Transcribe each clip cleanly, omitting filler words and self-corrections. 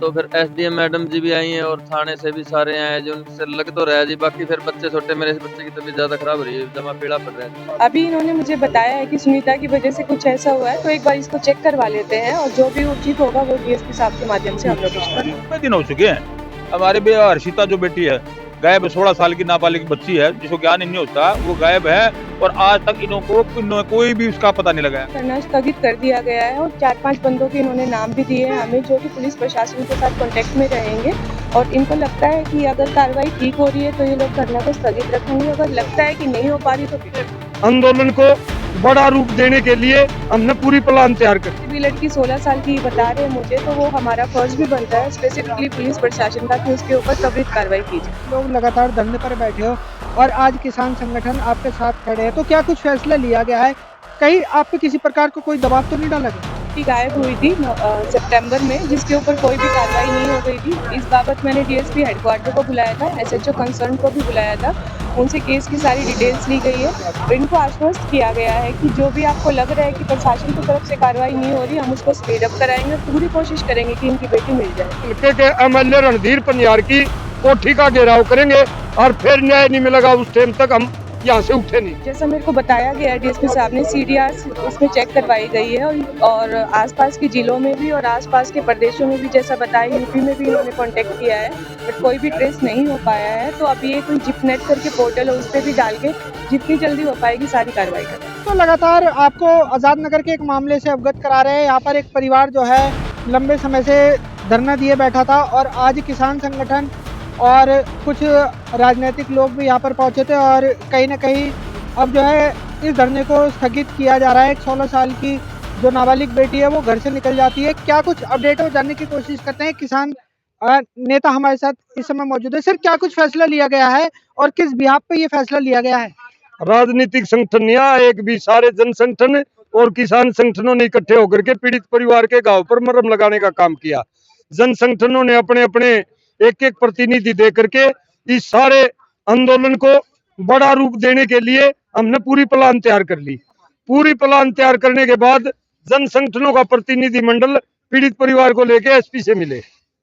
तो फिर SDM madam जी भी आई हैं और थाने से भी सारे आए हैं, जो उनसे लग तो रहा है जी। बाकी फिर बच्चे छोटे, मेरे बच्चे की तबीयत ज्यादा खराब हो रही है, जमा पीड़ा पड़ रहा है। अभी इन्होंने मुझे बताया है कि सुनीता की वजह से कुछ ऐसा हुआ है, तो एक बार इसको चेक करवा लेते हैं और जो भी उचित होगा वो डीएसपी साहब के माध्यम से हम लोग उसका। 90 दिन हो चुके हैं। हमारे भी हर्षिता जो बेटी है गायब, 16 साल की नाबालिग बच्ची है जिसको ज्ञान ही नहीं होता, वो गायब है और आज तक इन्होंने कोई भी उसका पता नहीं लगाया। करना स्थगित कर दिया गया है और 4-5 बंदों के इन्होंने नाम भी दिए हैं हमें, जो कि पुलिस प्रशासन के साथ कांटेक्ट में रहेंगे और इनको लगता है कि अगर कार्रवाई ठीक हो रही है तो ये लोग धरना को स्थगित रखेंगे, अगर लगता है कि नहीं हो पा रही तो फिर आंदोलन को बड़ा रूप देने के लिए हमने पूरी प्लान तैयार कर। भी लड़की 16 साल की बता रहे हैं मुझे, तो वो हमारा फर्ज भी बनता है स्पेसिफिकली पुलिस प्रशासन का कि उसके ऊपर त्वरित कार्रवाई की जाए। लोग लगातार धरने पर बैठे हो और आज किसान संगठन आपके साथ खड़े हैं, तो क्या कुछ फैसला लिया गया है? कहीं आप पे किसी प्रकार का कोई दबाव तो नहीं डाला गया? गायब हुई थी सितंबर में, जिसके ऊपर कोई भी कार्रवाई नहीं हो गई थी। इस बाबत मैंने डीएसपी हेडक्वार्टर को बुलाया था, एसएचओ कंसर्न को भी बुलाया था, उनसे केस की सारी डिटेल्स ली गई है और इनको आश्वस्त किया गया है कि जो भी आपको लग रहा है कि प्रशासन की तरफ से कार्रवाई नहीं हो रही, हम उसको स्पीड अप कराएंगे, पूरी कोशिश करेंगे कि इनकी बेटी मिल जाए। हल्के के एमएलए रणधीर पनियार की कोठी का घेराव करेंगे और फिर न्याय नहीं मिलेगा उस टाइम तक हम यहाँ से उठे नहीं। जैसा मेरे को बताया गया है डीएसपी साहब ने, सीडीआर उसमें चेक करवाई गई है और आसपास के जिलों में भी और आसपास के प्रदेशों में भी, जैसा बताया यूपी में भी इन्होंने कांटेक्ट किया है, बट कोई भी ट्रेस नहीं हो पाया है। तो अभी ये कोई जिपनेट करके पोर्टल है, उस पर भी डाल के जितनी जल्दी हो पाएगी सारी कार्रवाई करें। तो लगातार आपको आजाद नगर के एक मामले से अवगत करा रहे हैं। यहाँ पर एक परिवार जो है लंबे समय से धरना दिए बैठा था और आज किसान संगठन और कुछ राजनीतिक लोग भी यहाँ पर पहुँचे थे और कहीं ना कहीं अब जो है इस धरने को स्थगित किया जा रहा है। एक 16 साल की जो नाबालिग बेटी है वो घर से निकल जाती है। क्या कुछ अपडेट हो जानने की कोशिश करते हैं। किसान नेता हमारे साथ इस समय मौजूद है। सर, क्या कुछ फैसला लिया गया है और किस बिहाफ पे ये फैसला लिया गया है? राजनीतिक संगठन या एक भी सारे जन संगठन और किसान संगठनों ने इकट्ठे होकर के पीड़ित परिवार के गांव पर मरहम लगाने का काम किया। जन संगठनों ने अपने अपने एक एक प्रतिनिधि दे करके इस सारे आंदोलन को बड़ा रूप देने के लिए हमने पूरी प्लान तैयार कर ली। पूरी प्लान तैयार करने के बाद जन संगठनों का प्रतिनिधि मंडल पीड़ित परिवार को लेके एसपी से मिले।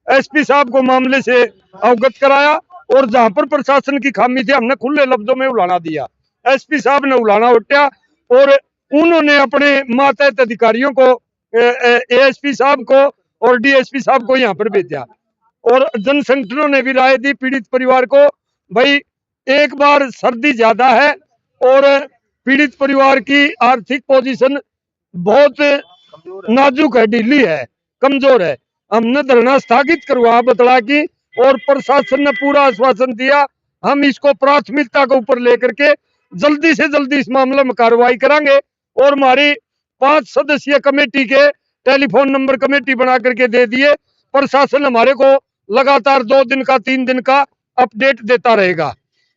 एसपी साहब को मामले से अवगत कराया और जहां पर प्रशासन की खामी थी हमने खुले लफ्जों में उलाना दिया। एसपी साहब ने उलाना उठाया और उन्होंने अपने मातहत अधिकारियों को, एएसपी साहब को और डीएसपी साहब को यहाँ पर भेजा और जन संगठनों ने भी राय दी पीड़ित परिवार को, भाई एक बार सर्दी ज्यादा है और पीड़ित परिवार की आर्थिक पोजीशन बहुत नाजुक है, ढीली है, कमजोर है। हमने धरना स्थगित करवा बतला की और प्रशासन ने पूरा आश्वासन दिया, हम इसको प्राथमिकता के ऊपर लेकर के जल्दी से जल्दी इस मामले में कार्रवाई करेंगे और हमारी 5 सदस्यीय कमेटी के टेलीफोन नंबर कमेटी बना करके दे दिए। प्रशासन हमारे को लगातार 2 दिन का 3 दिन का अपडेट देता रहेगा।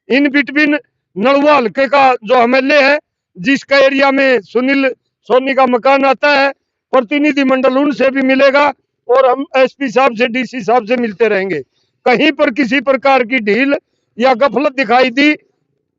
इन बिटवीन नलवा हल्के का जो एमएलए है, जिसका एरिया में सुनील सोनी का मकान आता है, प्रतिनिधि मंडल उनसे भी मिलेगा और हम एसपी साहब से, डीसी साहब से मिलते रहेंगे। कहीं पर किसी प्रकार की ढील या गफलत दिखाई दी,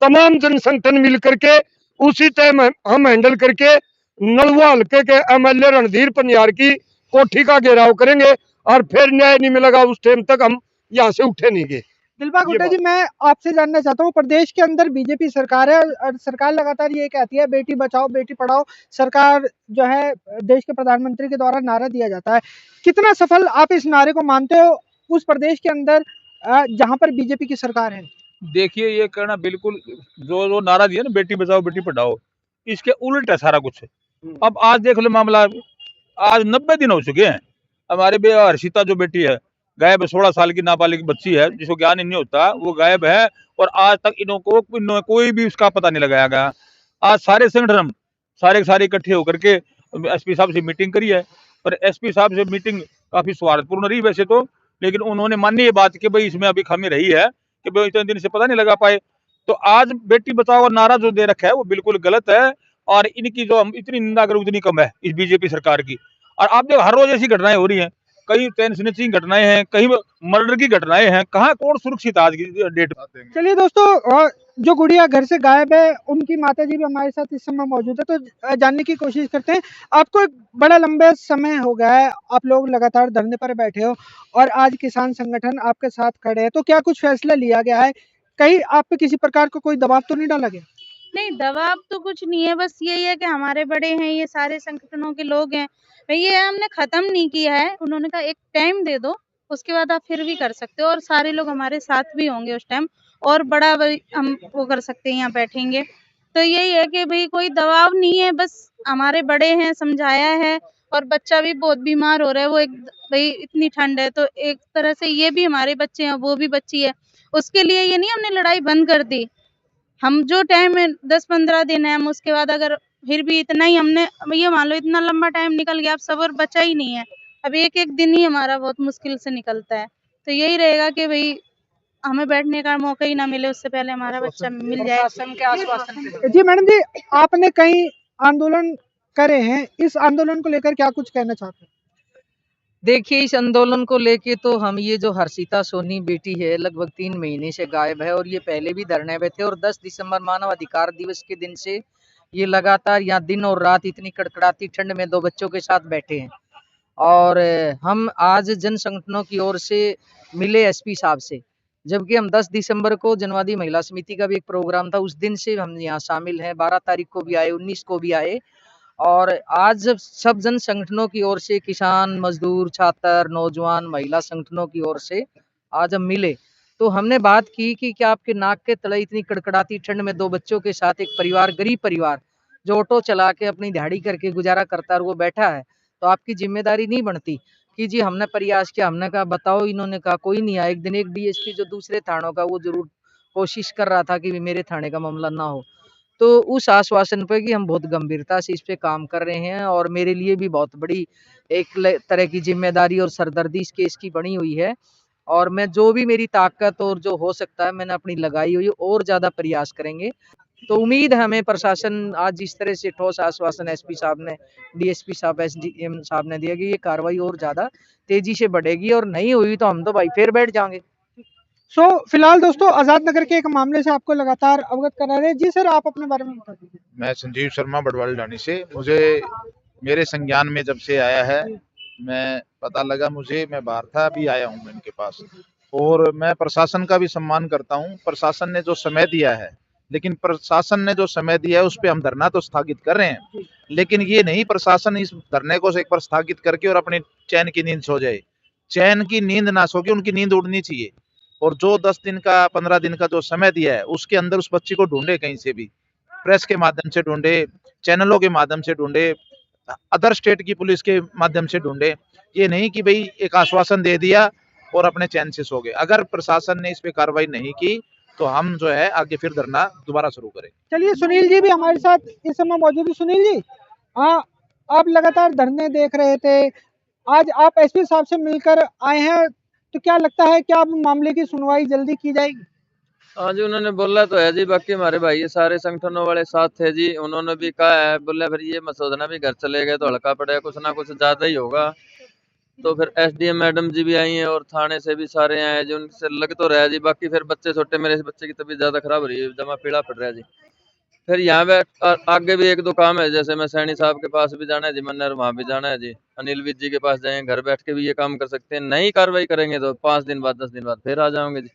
तमाम जन संगठन मिल करके उसी टाइम हम हैंडल करके नलवा हल्के के एमएलए रणधीर पनियार की कोठी का घेराव करेंगे और फिर न्याय नहीं मिलेगा उस टाइम तक हम यहाँ से उठे नहीं गए। दिलबाग हुड्डा जी, मैं आपसे जानना चाहता हूँ, प्रदेश के अंदर बीजेपी सरकार है और सरकार लगातार ये कहती है बेटी बचाओ बेटी पढ़ाओ। सरकार जो है देश के प्रधानमंत्री के द्वारा नारा दिया जाता है, कितना सफल आप इस नारे को मानते हो उस प्रदेश के अंदर जहाँ पर बीजेपी की सरकार है? देखिए, ये कहना बिल्कुल, जो नारा दिया ना बेटी बचाओ बेटी पढ़ाओ, इसके उल्ट है सारा कुछ। अब आज देख लो मामला, आज 90 दिन हो चुके हैं। हमारे भी हर्षिता जो बेटी है गायब, 16 साल की नाबालिग बच्ची है जिसको ज्ञान ही नहीं होता, वो गायब है और आज तक इन्होंने कोई भी उसका पता नहीं लगाया गया। आज सारे संगठन सारे इकट्ठे होकर के एसपी साहब से मीटिंग करी है और एसपी साहब से मीटिंग काफी स्वार्थपूर्ण रही वैसे तो, लेकिन उन्होंने मानी ये बात कि भाई इसमें अभी खामी रही है कि भाई इतने दिन से पता नहीं लगा पाए। तो आज बेटी बचाओ और नारा जो दे रखा है वो बिल्कुल गलत है और इनकी जो हम इतनी निंदा करें उतनी कम है इस बीजेपी सरकार की। और आप देखो हर रोज ऐसी घटनाएं हो रही हैं, कहीं चैन स्नैचिंग घटनाएं हैं, कहीं मर्डर की घटनाएं हैं, कहाँ कौन सुरक्षित आज की डेट में। चलिए दोस्तों, जो गुड़िया घर से गायब है उनकी माताजी भी हमारे साथ इस समय मौजूद है, तो जानने की कोशिश करते हैं। आपको एक बड़ा लंबे समय हो गया है, आप लोग लगातार धरने पर बैठे हो और आज किसान संगठन आपके साथ खड़े हैं, तो क्या कुछ फैसला लिया गया है? कहीं आप पे किसी प्रकार का कोई दबाव तो नहीं डाला गया? नहीं, दबाव तो कुछ नहीं है, बस यही है कि हमारे बड़े हैं, ये सारे संगठनों के लोग हैं, ये हमने खत्म नहीं किया है। उन्होंने कहा एक टाइम दे दो, उसके बाद आप फिर भी कर सकते हो, और सारे लोग हमारे साथ भी होंगे उस टाइम, और बड़ा हम वो कर सकते हैं, यहाँ बैठेंगे। तो यही है कि भाई कोई दबाव नहीं है, बस हमारे बड़े हैं, समझाया है, और बच्चा भी बहुत बीमार हो रहा है। वो एक भाई इतनी ठंड है, तो एक तरह से ये भी हमारे बच्चे हैं, वो भी बच्ची है, उसके लिए ये नहीं हमने लड़ाई बंद कर दी। हम जो टाइम है 10-15 दिन है, हम उसके बाद अगर फिर भी इतना ही हमने, ये मान लो इतना लंबा टाइम निकल गया, अब सब्र बचा ही नहीं है। अब एक दिन ही हमारा बहुत मुश्किल से निकलता है, तो यही रहेगा कि भाई हमें बैठने का मौका ही ना मिले, उससे पहले हमारा बच्चा मिल जाए। जी मैडम जी, आपने कई आंदोलन करे हैं, इस आंदोलन को लेकर क्या कुछ कहना चाहते हैं? देखिए, इस आंदोलन को लेके तो हम ये जो हर्षिता सोनी बेटी है लगभग 3 महीने से गायब है, और ये पहले भी धरने पे थे, और 10 दिसंबर मानव अधिकार दिवस के दिन से ये लगातार यहाँ दिन और रात इतनी कड़कड़ाती ठंड में 2 बच्चों के साथ बैठे हैं। और हम आज जन संगठनों की ओर से मिले एसपी साहब से, जबकि हम 10 दिसंबर को जनवादी महिला समिति का भी एक प्रोग्राम था, उस दिन से हम यहाँ शामिल हैं। 12 तारीख को भी आए, 19 को भी आए, और आज जब सब जन संगठनों की ओर से, किसान, मजदूर, छात्र, नौजवान, महिला संगठनों की ओर से आज हम मिले, तो हमने बात की कि क्या आपके नाक के तले इतनी कड़कड़ाती ठंड में 2 बच्चों के साथ एक परिवार, गरीब परिवार जो ऑटो चला के अपनी दिहाड़ी करके गुजारा करता है, वो बैठा है, तो आपकी जिम्मेदारी नहीं बनती कि जी हमने प्रयास किया, हमने कहा बताओ, इन्होंने कहा कोई नहीं आया। एक दिन एक डीएसपी जो दूसरे थानों का, वो जरूर कोशिश कर रहा था कि मेरे थाने का मामला ना हो, तो उस आश्वासन पे कि हम बहुत गंभीरता से इस पे काम कर रहे हैं, और मेरे लिए भी बहुत बड़ी एक तरह की जिम्मेदारी और सरदर्दी इस केस की बनी हुई है, और मैं जो भी मेरी ताकत और जो हो सकता है मैंने अपनी लगाई हुई, और ज्यादा प्रयास करेंगे। तो उम्मीद है हमें प्रशासन आज जिस तरह से ठोस आश्वासन एसपी साहब ने, डीएसपी साहब, एसडीएम साहब ने दिया कि ये कार्रवाई और ज्यादा तेजी से बढ़ेगी, और नहीं हुई तो हम तो भाई फिर बैठ जाएंगे। फिलहाल दोस्तों, आजाद नगर के एक मामले से आपको लगातार अवगत करा रहे हैं। जी सर, आप अपने बारे में बता दीजिए। मैं संजीव शर्मा बड़वाल ढाणी से, मुझे मेरे संज्ञान में जब से आया है, मैं पता लगा मुझे, मैं बाहर था, अभी आया हूँ मैं इनके पास, और मैं प्रशासन का भी सम्मान करता हूँ। प्रशासन ने जो समय दिया है, लेकिन प्रशासन ने जो समय दिया है उस पे हम धरना तो स्थगित कर रहे हैं, लेकिन ये नहीं प्रशासन इस धरने को एक बार स्थगित करके और अपने चैन की नींद सो जाए। चैन की नींद ना सो के उनकी नींद उड़नी चाहिए, और जो 10 दिन का 15 दिन का जो समय दिया है उसके अंदर उस बच्ची को ढूंढे, कहीं से भी, प्रेस के माध्यम से ढूंढे, चैनलों के माध्यम से ढूंढे, अदर स्टेट की पुलिस के माध्यम से ढूंढे। ये नहीं कि भाई एक आश्वासन दे दिया और अपने चैन से सो गए। अगर प्रशासन ने इस पे कार्रवाई नहीं की तो हम जो है आगे फिर धरना दोबारा शुरू करें। चलिए, सुनील जी भी हमारे साथ इस समय मौजूद है। सुनील जी, हाँ, आप लगातार धरने देख रहे थे, आज आप एसपी साहब से मिलकर आए हैं, तो क्या लगता है कि आप मामले की सुनवाई जल्दी की जाएगी? हाँ जी, उन्होंने बोला तो है जी, बाकी हमारे भाई ये सारे संगठनों वाले साथ थे जी, उन्होंने भी कहा है, बोले फिर ये मत सोचना भी घर चले गए तो हल्का पड़ेगा, कुछ ना कुछ ज्यादा ही होगा। तो फिर एसडीएम मैडम जी भी आई हैं, और थाने से भी सारे आए जी, उनसे लग तो रहा है जी, बाकी फिर बच्चे छोटे, मेरे बच्चे की तबीयत ज्यादा खराब हो रही है, जमा पीड़ा पड़ रहा है जी। फिर यहाँ पे आगे भी 1-2 काम है, जैसे मैं सैनी साहब के पास भी जाना है जी, मन्नर वहाँ भी जाना है जी, अनिल विज जी के पास जाएंगे, घर बैठ के भी ये काम कर सकते हैं। नहीं कार्रवाई करेंगे तो 5 दिन बाद 10 दिन बाद फिर आ जाओगे जी।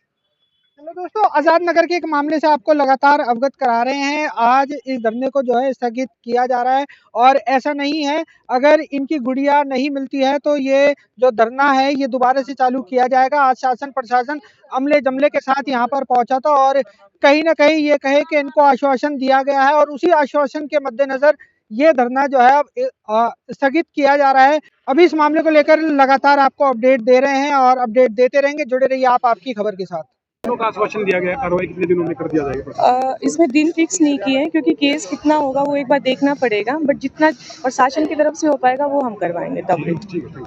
चलो दोस्तों, आजाद नगर के एक मामले से आपको लगातार अवगत करा रहे हैं। आज इस धरने को जो है स्थगित किया जा रहा है, और ऐसा नहीं है, अगर इनकी गुड़िया नहीं मिलती है तो ये जो धरना है ये दोबारा से चालू किया जाएगा। आज शासन प्रशासन अमले जमले के साथ यहाँ पर पहुंचा था, और कहीं ना कहीं ये कहे कि इनको आश्वासन दिया गया है, और उसी आश्वासन के मद्देनजर ये धरना जो है अब स्थगित किया जा रहा है। अभी इस मामले को लेकर लगातार आपको अपडेट दे रहे हैं, और अपडेट देते रहेंगे। जुड़े रहिए आप आपकी खबर के साथ। का आश्वासन दिया गया, कार्रवाई कितने दिनों में कर दिया जाएगा? इसमें दिन फिक्स नहीं किए हैं, क्योंकि केस कितना होगा वो एक बार देखना पड़ेगा, बट जितना प्रशासन की तरफ से हो पाएगा वो हम करवाएंगे तब। ठीक है।